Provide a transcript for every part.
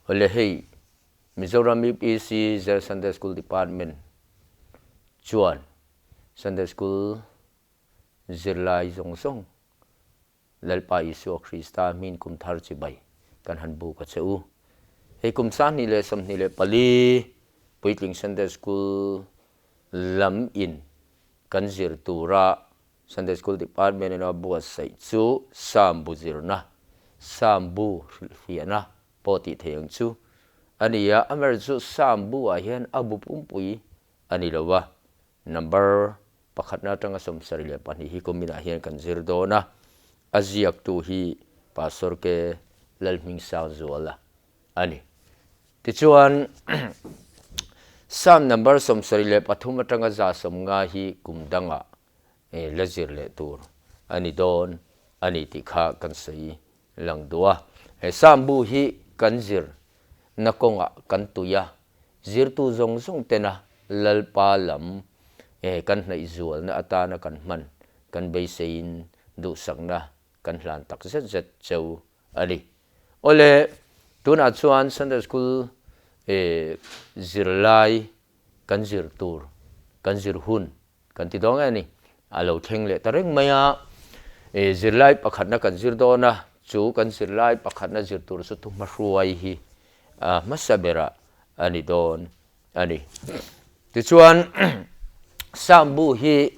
ole hei Mizoram EPC the Sunday School Department chuan Sunday School zirlai zong zong lalpa Isu Krista min kum thar chi bai kan han bu ka cheu hei kum san ni le som ni le pali puitling Sunday School lam in kan zir tura Sunday School Department na bu sai chu sambu zirna sambu hiana poti theng chu ania amer chu sambu a hian abu pumpui ani lowa number pakhat na tanga som sarile pani hi komina hian kan zir do na aziak tu hi pastor ke lalming sa zola ani ti chuan sam number som sarile pathum tanga za som nga hi kumdanga lazir le tur ani don ani ti kha kan sei lang dua sambu hi kanzir nakonga kantuya zirtu zong zong tena lalpa lam kan hnai zual na atana kan man kan beisein du sangna kan hlan tak zet zet cheu ali ole tuna chuan Sunday School zirlai kan zir tur kan zir hun kan ti dong ani alo theng le tareng maya zirlai pakhat na kan zir do na chu kan zirlai pakhat na zir tur su tu mahruai hi masabera ani don ani ti chuan sambu hi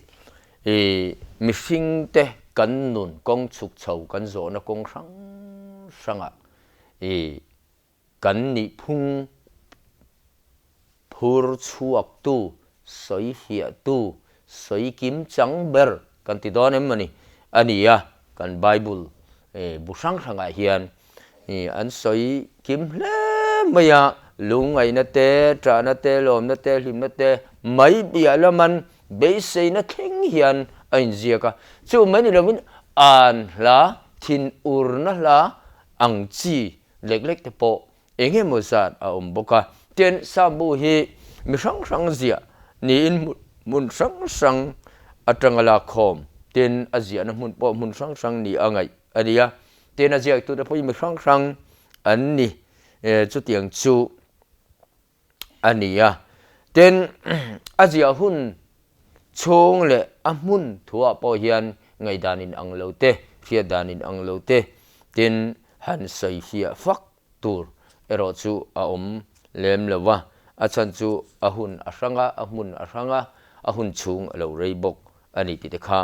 mihring te kan nun kong chuk chho kan zo na kong rang ranga kan ni phung phur chuak tu soi hia tu soi kim chang ber kan ti don em mani ania kan Bible bu sang ranga hian an soi kim hle maya lungai na te tra na te lom na te hlim na te mai bia laman beisei na theng hian ain ziaka chu mani lomin an la thin ur na la ang chi lek lek te po enge mo zat a boka ten sambu hi mi sang sang zia ni in mun sang sang atangala khom ten azia na mun po mun sang sang ni angai aria ten azia tu da po mi sang sang an ni chu tiang chu ania ten azia hun chong le amun thua po hian ngai danin anglote fia danin anglote ten han sai hia fak tur ero chu a lem lawa achan chu ahun asanga amun asanga ahun chung lo reibok ani ti kha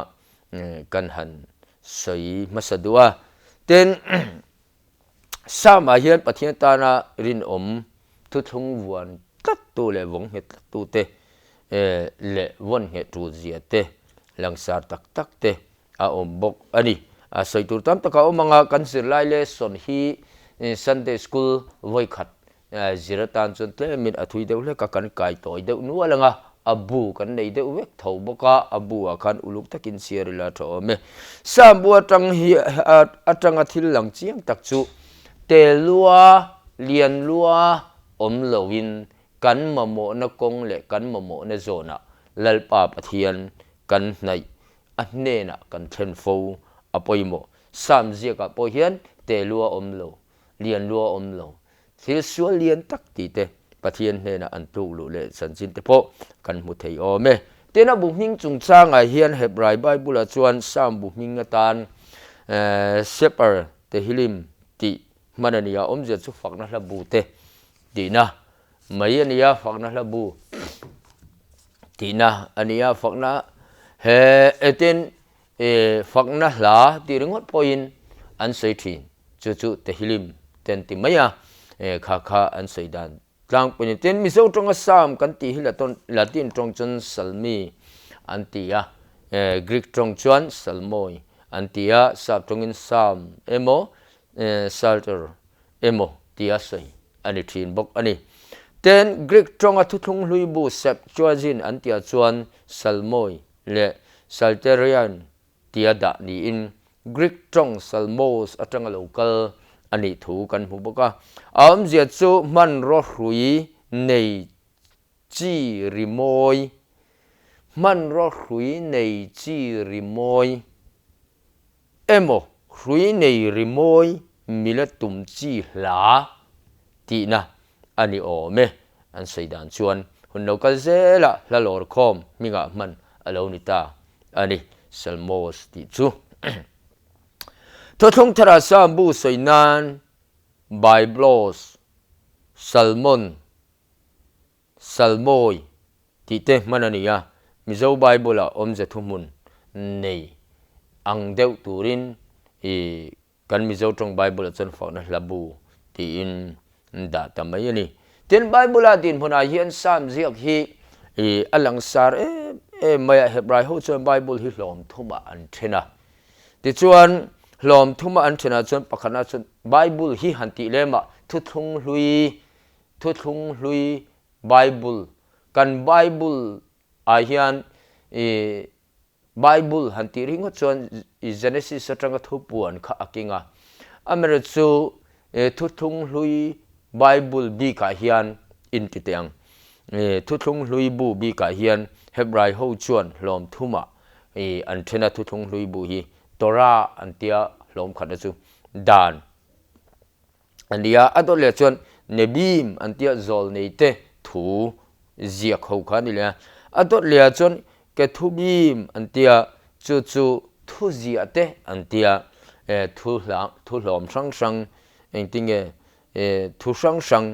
kan han sai masadua ten sama hian pathian tana rin thu thung vuan tat tu le wong het tu te le won he tu zia te langsar tak tak te a bok ani a sai tur tam taka omanga kan sir lai le son hi Sunday School voi khat ziratan chon tle min athui deuh le ka kan kai toy deuh nu alanga abu kan nei deuh vek tho boka abu akan uluk takin sirila tho me sambu atang hi atanga thil lang chiang tak chu te lua lian lua lowin kan mamo na kong le kan mamo na zona lalpa pathian kan nai anne na kan then fo apoimo sam zia ka po hian te lua lo lian lua lo thil sual lian tak ti te pathian he na an tu lu le san chin te po kan mu thei o me tena bu hing chung chang a hian Hebrai Bible a chuan sam bu hing atan shepherd te hilim ti manania omje chu fakna hla bu te tina mai ania fakna hla bu tina ania fakna he eten fakna hla ti ringot point an sei thin chu chu te hilim ten ti maya kha kha an sei dan tlang pin ten mi so tong sam kan ti hilaton latin tong chon salmi antia Greek tong chuan salmoi antia sap tongin sam emo salter emo tia sei ani thin bok ani ten Greek tong a thuthung hlui bu sep chuajin antia chuan salmoi le salterian tia da ni in Greek tong salmos atanga local ani thu kan hu boka am zia chu man ro hrui nei chi rimoi man ro hrui nei chi rimoi emo hrui nei rimoi mila tum chi hla ti na ani o me an sei dan chuan hun no kal zela la lor khom minga man alo ni ta ani salmos ti chu to thong thara sam bu soinan biblos salmon salmoi ti te manania mizo bible a om je thumun nei ang deuh turin kan mizo trong bible chon fauna labu ti in da tamai ani ten bible a din hona hian sam ziak hi alang sar maya hebrai ho chon bible hi hlom thuma an thena ti chuan hlom thuma an thena chon pakhana chon bible hi hanti lema thu thung hlui bible kan bible a hian bible hanti ringo chon genesis atanga thupuan kha akinga amere chu thu thung hlui bible bi ka hian in titeang thu thung hlui bu bi ka hian hebrai ho chuan hlom thuma an thena thu thung hlui bu hi torah antia hlom khana chu dan ania adole chuan nebim antia zol neite thu ziak ho kha ni le adot le chuan ke thu bim antia chu thu zia te antia thu hlom sang engtinge thu sang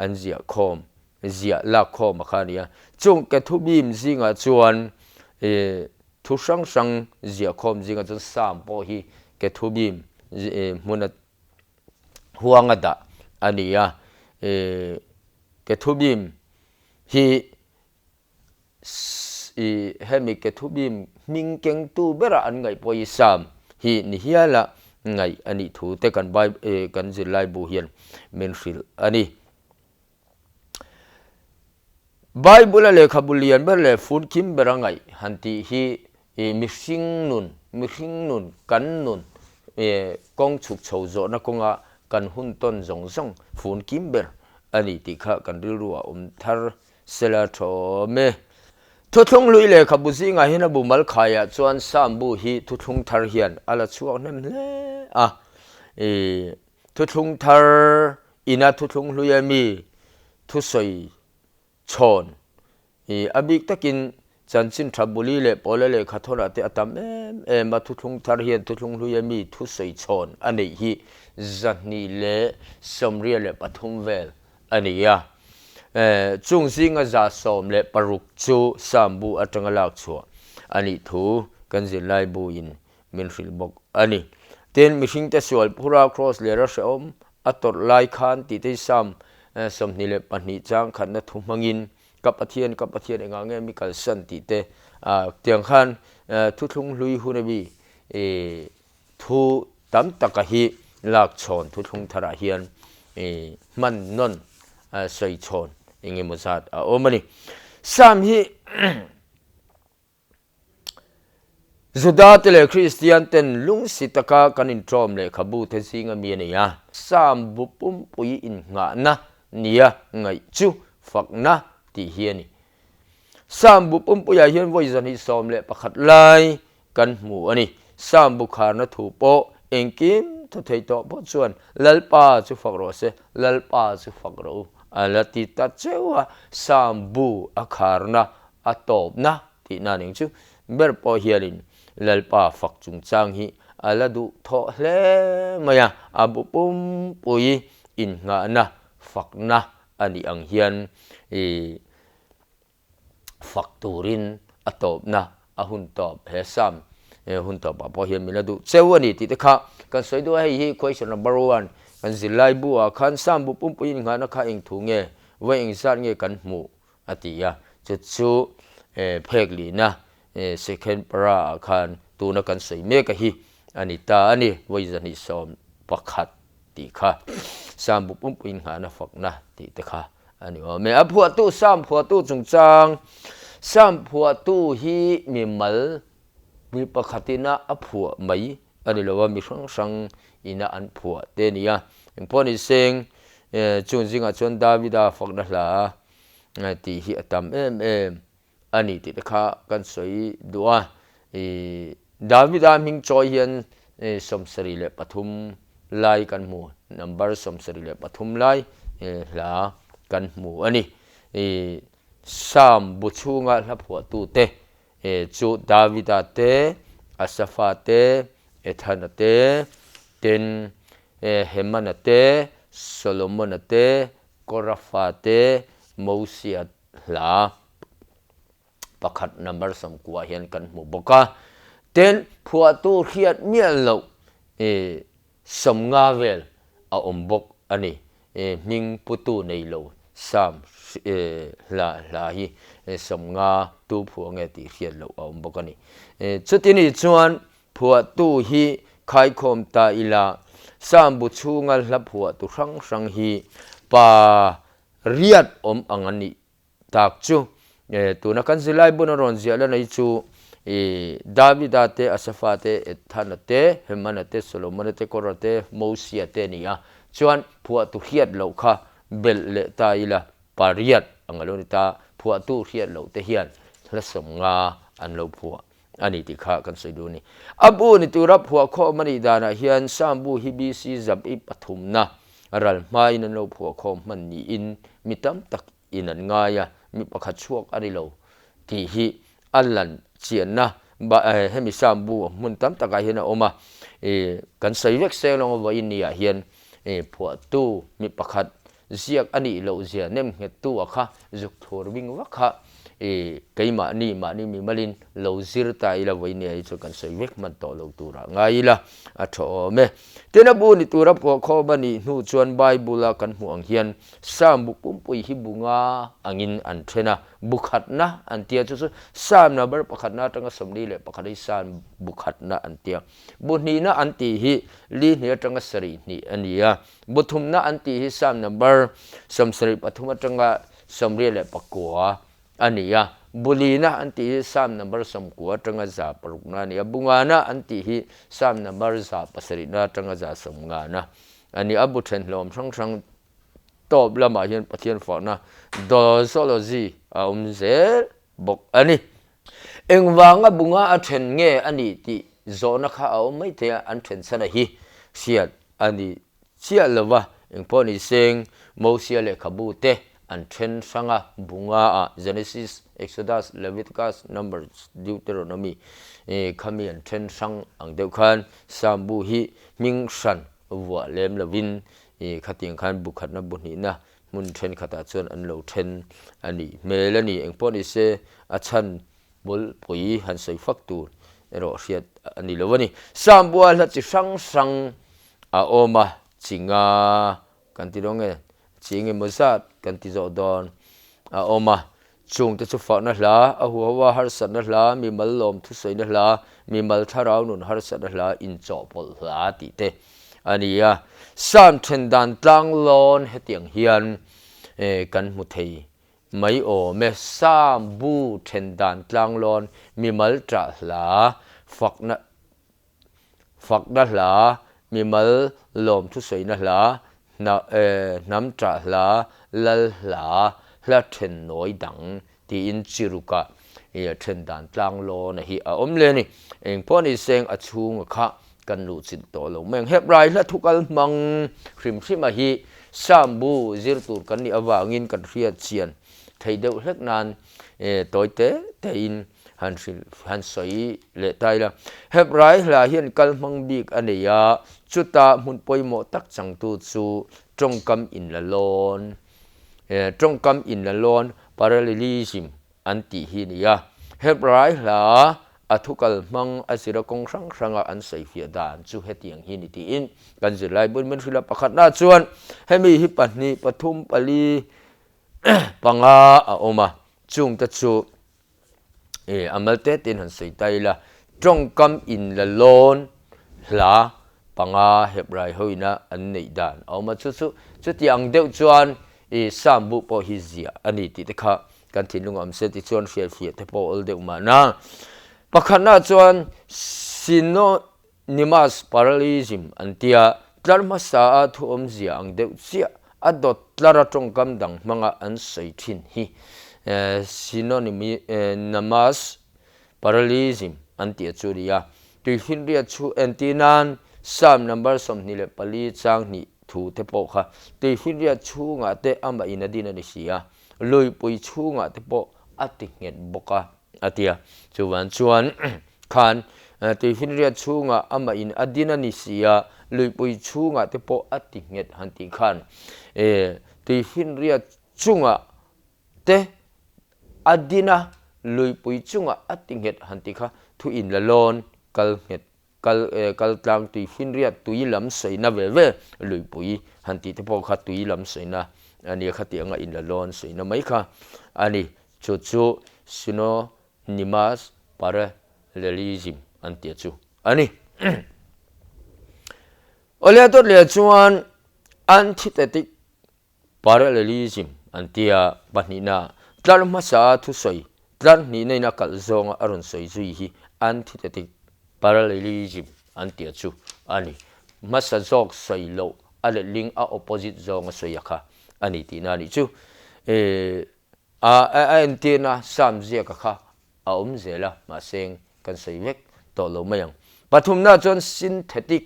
an zia khom zia la khom kha nia chung ke thu bim zinga chuan thu sang zia khom zinga chu sam po hi ke thu bim munat huanga da ania ke thu bim hi hemi ke thu bim ming keng tu bera an ngai poi sam hi ni hiala ngai ani thu te kan bai kan zilai bu hian menfil ani bible le khabulian ber le fun kim berangai hanti hi mixing nun kan nun kong chuk chho zo na konga kan hun ton zong fun kim ber ani ti kha kan rilua thar sela tho me thu thung lui le khabuzi nga hina bu mal khaya chuan sam bu hi thu thung thar hian ala chuak nem le thu thung thar ina thu thung lui ami thu soi chon abik takin chanchin thabuli le pole le khathora te atam ma thu thung thar hian thu thung lui ami thu soi chon ani hi zani le somria le pathum vel ani ya chung zinga za som le paruk chu sambu atanga lak chu ani thu kanjin lai bu in minfil bok ani ten mishing te sual pura cross le ra som ator lai khan ti te sam somni le pani chang khan na thu mangin kapathian enga nge mi kal san ti te tiang khan thu thung lui hunabi thu tam takahi lak chon thu thung thara hian man non soi chon inge musat omani sam hi zudatele christian ten lung sitaka kanin trom le khabu the singa mi ne ya sam bu pum pui in nga na nia ngai chu fakna ti hiani sam bu pum puya hian voi zan hi som le pakhat lai kan mu ani sam bu khar na thu po engkim thu thei to bo chuan lalpa chu fakro se lalpa chu fakro alati ta chewa sambu akharna atopna ti na ning chu ber po hialin lalpa fak chung chang hi aladu tho hle maya abu pum pui in nga na fakna ani ang hian fakturin atopna ahun top he sam hun top po hian miladu chewani ti te kha kan soidu hi question number 1 kan zilai bu a khan sam bu pum pui nga na kha ing thu nge we ing sat nge kan mu atia chu phekli na second para khan tu na kan soi me ka hi anita ani we zani som pakhat ti kha sam bu pum pui nga na fakna ti te kha ani o me aphua tu sam phua tu chung chang sam phua tu hi mi mal mi pakhatina aphua mai ani lowa mi sang ina an phua te nia imponi seng chung zinga chon davida fakna hla ti hi atam ani ti kha kan soi dua davida ming choi hian somsari le pathum lai kan mu number som sari le pathum lai la kan mu ani sam bu chunga la phua tu te chu davida te asafa te ethana te ten hemana te solomon te korafa te mosia la pakhat number som kwa hian kan mu boka ten phua tu khiat mial lo som nga vel a ombok ani ming putu nei lo sam la hi som nga tu phua nge ti khiat lo a ombok ani chutini chuan phua tu hi khai khom ta ila sam bu chunga la phua tu rang rang hi pa riat angani tak chu tu na kan zilai bunaron zia la nei chu davida te asafa te ethana te hemana te solomon te korah te mosia te nia chuan phua tu hiat lo kha bel le ta ila pariat angaloni ta phua tu hiat lo te hian la som nga an lo phua ani ti kha kan sei ni abu ni tu rap phua kho mani dana hian sambu hibisi zab I pathum na ral mai na lo phua kho man ni in mitam tak in an nga ya mi pakhat chuak ari lo ti hi allan chian na ba hemi sambu mun tam taka hian oma kan sei vek se long wa in ya hian phua tu mi pakhat ziak ani lo zia nem nge tu kha zuk thor wing wa kha keima ni mi malin lo zir ta ila wa in ya chu kan sei vek man to lo tu ra ngai la a tho me tena bu ni tu ra pho kho bani nu chuan bible kan mu ang hian sam bu pum pui hi bunga angin an thena bukhat na an tia chu sam na bar pakhat na tanga somni le pakhat san bukhat na an tia bu ni na an ti hi li ne tanga sari ni ania buthum na an ti hi sam number som sari pathuma tanga somri le pakwa ania bulina anti sam number som kwa tanga za parukna ni abungana anti hi sam number za pasarina tanga za somnga na ani abu then lom sang top lama hian pathian fa na dosology umze bok ani engwanga bunga a then nge ani ti zona kha au mai te an then sana hi siat ani sia lova engponi seng mosia le khabu te an then sanga bunga a Genesis, Exodus, Leviticus, Numbers, Deuteronomy khami an then sang ang deuh khan sambu hi ming san wa lem lovin khating khan bukhat na bunhi na mun then khata chon an lo then ani melani engponi se achan bul pui han sei faktur ero riat ani lovani sambu la chi sang a oma chinga kantironge chinge mosat kanti zo don a oma chung te chu fa na hla a huwa har sat na hla mi mal lom thu sei na hla mi mal tharau nun har sat na hla in cho pol hla ti te ania sam then dan tlang lon hetiang hian kan mu thei mai o me sam bu then dan tlang lon mi mal tra hla fak na hla mi mal lom thu sei na hla na nam tra hla lal hla hla then noi dang ti in chiruka then dan tlang lo na hi a omle ni eng poni seng a chung kha kan lu chin to lo meng hebrai hla thukal mang hrim a hi sambu zirtur kan ni awangin kan ria chian theideu hlek nan toite te in han soi le taila hebrai hla hian kal mang bik ania chuta mun poimo tak chang tu chu tongkam in la lon parallelism anti hi nia hebrai hla athukal mang asira kong ranga an sei fia dan chu hetiang hi ni ti in kan zilai bun men khila pakhat na chuan hemi hi pahni pathum pali panga a oma chung ta chu amalte tin han sei taila tongkam in la lon hla panga hebrai hoina an nei dan oma chu tiang deuh chuan sambu po hi zia ani ti te kha kan thinung am se ti chuan fia te po ol deuh ma na pakhana chuan synonymous parallelism antia tlarmasa a thu om zia ang deuh chia adot tlara tongkam dang manga an sei thin hi synonymous parallelism antia churia tu hinria chu antinan Psalm number som ni le pali chang ni thu te po kha ti firia chu nga te ama ina dina ni sia lui pui chu nga te po ati nget boka atia chuan chuan khan ti firia chu nga ama in adina ni sia lui pui chu nga te po ati nget han ti khan ti firia chu nga te adina lui pui chu nga ati nget han ti kha thu in la lon kal nget kal tlang tui fin ria tui lam sei na ve lui pui han ti te po kha tui lam sei na ani kha ti anga in la lon sei na mai kha ani chu chu sino nimas para realism an ti chu ani ole to le chuan antithetic parallelism an tia panina tlar ma sa thu soi tlar ni nei na kal zonga arun soi zui hi antithetic parallelism antia chu ani masa zok soi lo ale ling a opposite zonga soyaka ani ti na ni chu antina sam zia ka kha a zela ma seng kan sei vek to lo mayang pathum na chon synthetic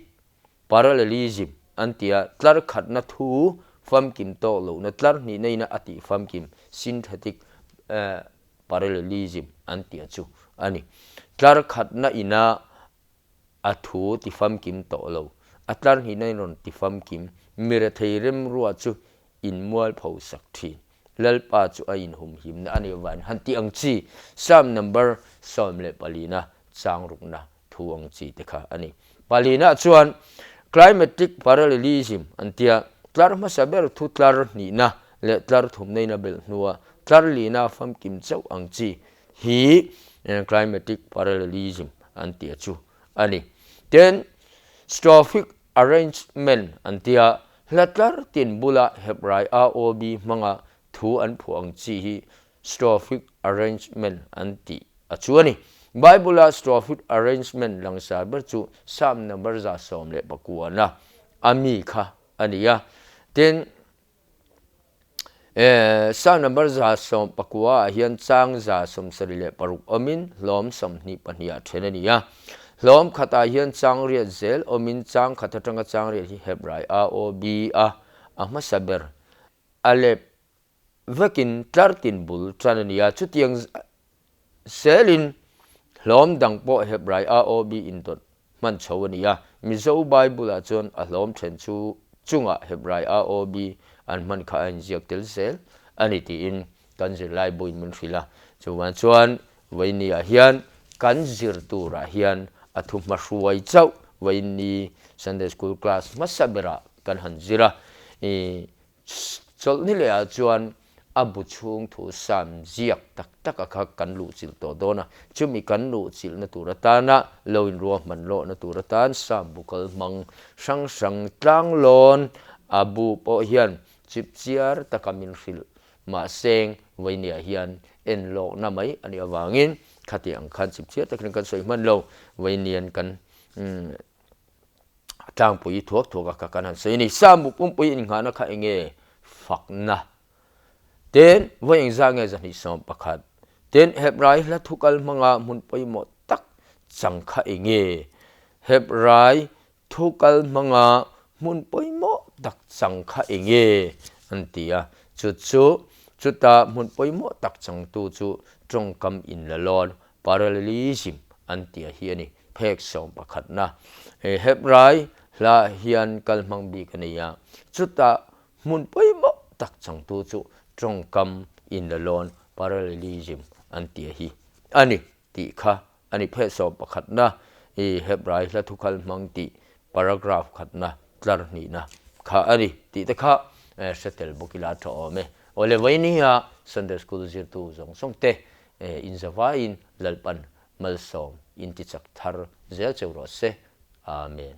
parallelism antia tlar khat na thu fam kim to lo na tlar ni nei na ati fam kim synthetic parallelism antia chu ani tlar khat na ina athu ti fam kim to lo atlar hi nei ron ti fam kim mira theirem ruwa chu in mual phau sak thi lalpa chu a in hum him na ani wan han ti ang chi sam number som le palina chang ruk na thu ang chi te kha ani palina chuan climatic parallelism antia tlar ma saber thu tlar ni na le tlar thum nei na bel nuwa tlar li na fam kim chau ang chi hi climatic parallelism antia chu ani then strophic arrangement antia latlar tin bula hebrai aob manga thu an phuang chi hi strophic arrangement anti achuani bible strophic arrangement langsa ber chu sam number za som le pakuana ami kha ania then sam number za som pakua hian chang za som sarile paruk amin lom som ni pania thenania lom khata hian chang ria zel omin chang khata tanga chang ria hi hebrai a o b a ama saber alep vakin tlartin bul tranania chutiang selin lom dangpo hebrai a o b in dot man chawania mizo bible a chon a lom then chu chunga hebrai a o b an man kha an jiak tel sel ani ti in kan zir lai boin mun phila chuan chuan weinia hian kan zir tura hian athum ma ruai chau weini Sunday school class masabera kan hanjira chol ni le a chuan abu chung thu sam ziak tak tak kha kan lu chil to dona chumi kan lu chil na turatana loin ro man lo na turatan sam bukal mang sang sang tlang lon abu po hian chip chiar takamin fil ma seng weinia hian en lo na mai ani awangin khati ang khan chip chiar takin kan soi man lo weinian kan tang pui thuak thuak ka kan han sei ni sam bu pum pui in ngana kha enge fakna ten voing za nge zani som pakhat ten hebrai la thukal manga mun poi mo tak chang kha enge hebrai thukal manga mun poi mo tak chang kha enge antia chu chu chuta mun poi mo tak chang tu chu trong kam in la lon parallelism antia hiani phek som pakhat na hebrai la hian kalmang bi kania chuta mun poi mo tak chang tu chu trong kam in la lon parallelism antia hi ani ti kha ani phek som pakhat na hebrai la thukal mang ti paragraph khatna tlar ni na kha ani ti ta kha settle bukila tho ome ole weinia Sunday school zir tu zong song te in zawain lalpan malsom in ti chak thar zel cheu ro se amen.